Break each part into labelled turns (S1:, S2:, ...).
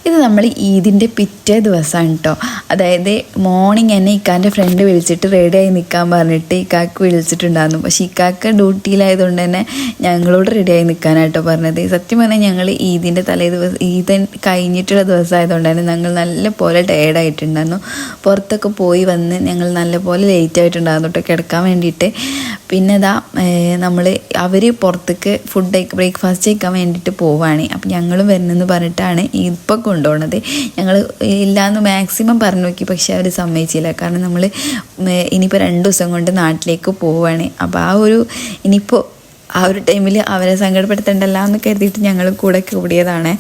S1: ഇത് നമ്മൾ ഈദിൻ്റെ പിറ്റേ ദിവസമാണ് കേട്ടോ. അതായത് മോർണിംഗ് എന്നെ ഇക്കാൻ്റെ ഫ്രണ്ട് വിളിച്ചിട്ട് റെഡിയായി നിൽക്കാൻ പറഞ്ഞിട്ട് ഇക്കാക്ക് വിളിച്ചിട്ടുണ്ടായിരുന്നു. പക്ഷേ ഇക്കാക്ക് ഡ്യൂട്ടിയിലായതുകൊണ്ട് തന്നെ ഞങ്ങളോട് റെഡിയായി നിൽക്കാനായിട്ടോ പറഞ്ഞത്. സത്യം പറഞ്ഞാൽ ഞങ്ങൾ ഈദിൻ്റെ തലേ ദിവസം ഈദ് കഴിഞ്ഞിട്ടുള്ള ദിവസമായതുകൊണ്ട് തന്നെ ഞങ്ങൾ നല്ല പോലെ ടയേർഡായിട്ടുണ്ടായിരുന്നു. പുറത്തൊക്കെ പോയി വന്ന് ഞങ്ങൾ നല്ല പോലെ ലേറ്റ് ആയിട്ടുണ്ടായിരുന്നു കേട്ടോ കിടക്കാൻ വേണ്ടിയിട്ട്. പിന്നെ അവർ പുറത്തേക്ക് ബ്രേക്ക്ഫാസ്റ്റ് കഴിക്കാൻ വേണ്ടിയിട്ട് പോവുകയാണ്. അപ്പം ഞങ്ങളും വരുന്നെന്ന് പറഞ്ഞിട്ടാണ് ഇപ്പോൾ കൊണ്ടുപോകുന്നത്. ഞങ്ങൾ ഇല്ലയെന്ന് മാക്സിമം പറഞ്ഞു നോക്കി, പക്ഷേ അവർ സമ്മതിച്ചില്ല. കാരണം നമ്മൾ ഇനിയിപ്പോൾ 2 ദിവസം കൊണ്ട് നാട്ടിലേക്ക് പോവുകയാണ്. അപ്പോൾ ഇനിയിപ്പോൾ ആ ഒരു ടൈമിൽ അവരെ സങ്കടപ്പെടുത്തണ്ടല്ലോ എന്ന് കരുതിയിട്ട് ഞങ്ങൾ കൂടിയതാണ്.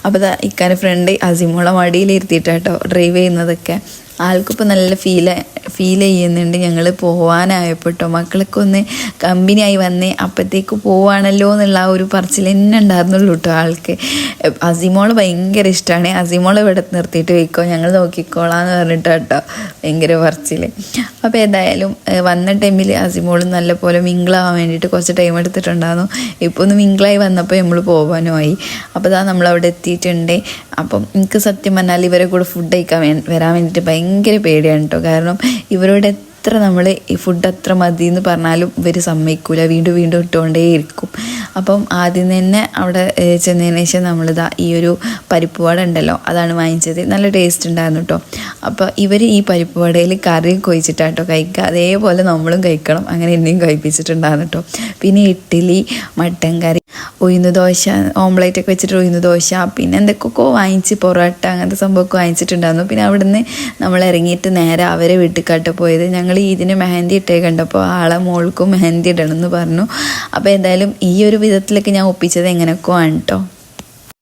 S1: അപ്പോൾ ഇക്കാൻ്റെ ഫ്രണ്ട് അസിമോളെ മടിയിലിരുത്തിയിട്ടാട്ടോ ഡ്രൈവ് ചെയ്യുന്നതൊക്കെ. ആൾക്കിപ്പോൾ നല്ല ഫീൽ ചെയ്യുന്നുണ്ട്. ഞങ്ങൾ പോവാനായപ്പോൾ കേട്ടോ. മക്കളൊക്കെ ഒന്ന് കമ്പനിയായി വന്നേ അപ്പോഴത്തേക്ക് പോവാണല്ലോ എന്നുള്ള ആ ഒരു പറച്ചിൽ തന്നെ ഉണ്ടായിരുന്നുള്ളൂ കേട്ടോ ആൾക്ക്. അസിമോൾ ഭയങ്കര ഇഷ്ടമാണ്. അസിമോൾ ഇവിടെ നിർത്തിയിട്ട് വെക്കോ, ഞങ്ങൾ നോക്കിക്കോളാന്ന് പറഞ്ഞിട്ട് കേട്ടോ ഭയങ്കര പറച്ചിൽ. അപ്പോൾ ഏതായാലും വന്ന ടൈമിൽ അസിമോൾ നല്ല പോലെ മിങ്കിളാവാൻ വേണ്ടിയിട്ട് കുറച്ച് ടൈം എടുത്തിട്ടുണ്ടായിരുന്നു. ഇപ്പോൾ ഒന്ന് മിങ്കിളായി വന്നപ്പോൾ നമ്മൾ പോകാനുമായി. അപ്പോൾ നമ്മളവിടെ എത്തിയിട്ടുണ്ട്. അപ്പം എനിക്ക് സത്യം പറഞ്ഞാൽ ഇവരെ കൂടെ ഫുഡ് കഴിക്കാൻ വരാൻ വേണ്ടിയിട്ട് ഭയങ്കര പേടിയാണ് കേട്ടോ. കാരണം ഇവരോട് എത്ര നമ്മൾ ഈ ഫുഡ് അത്ര മതി എന്ന് പറഞ്ഞാലും ഇവർ സമ്മതിക്കൂല, വീണ്ടും ഇട്ടുകൊണ്ടേയിരിക്കും. അപ്പം ആദ്യം തന്നെ അവിടെ ചെന്നതിന് ശേഷം നമ്മളിതാ ഈ ഒരു പരിപ്പ് വട ഉണ്ടല്ലോ അതാണ് വാങ്ങിച്ചത്. നല്ല ടേസ്റ്റ് ഉണ്ടായിരുന്നു കേട്ടോ. അപ്പോൾ ഇവർ ഈ പരിപ്പ് വടയിൽ കറി കൊഴിച്ചിട്ടാട്ടോ കഴിക്കുക. അതേപോലെ നമ്മളും കഴിക്കണം, അങ്ങനെ എന്നെയും കഴിപ്പിച്ചിട്ടുണ്ടായിരുന്നു കേട്ടോ. പിന്നെ ഇഡ്ഡലി, മട്ടൻ കറി, ഉഴുന്ന് ദോശ, ഓംലേറ്റൊക്കെ വെച്ചിട്ട് ഉഴുന്ന് ദോശ, പിന്നെ എന്തൊക്കെയൊക്കെ വാങ്ങിച്ച് പൊറോട്ട അങ്ങനത്തെ സംഭവമൊക്കെ വാങ്ങിച്ചിട്ടുണ്ടായിരുന്നു. പിന്നെ അവിടുന്ന് നമ്മൾ ഇറങ്ങിയിട്ട് നേരെ അവരെ വീട്ടിൽ പോയത്. ഞങ്ങൾ ഇതിന് മെഹന്തി ഇട്ടേ കണ്ടപ്പോൾ ആളെ മോൾക്കും മെഹന്തി ഇടണമെന്ന് പറഞ്ഞു. അപ്പോൾ എന്തായാലും ഈ ഒരു വിധത്തിലൊക്കെ ഞാൻ ഒപ്പിച്ചത് എങ്ങനെയൊക്കെ ആണ് കേട്ടോ.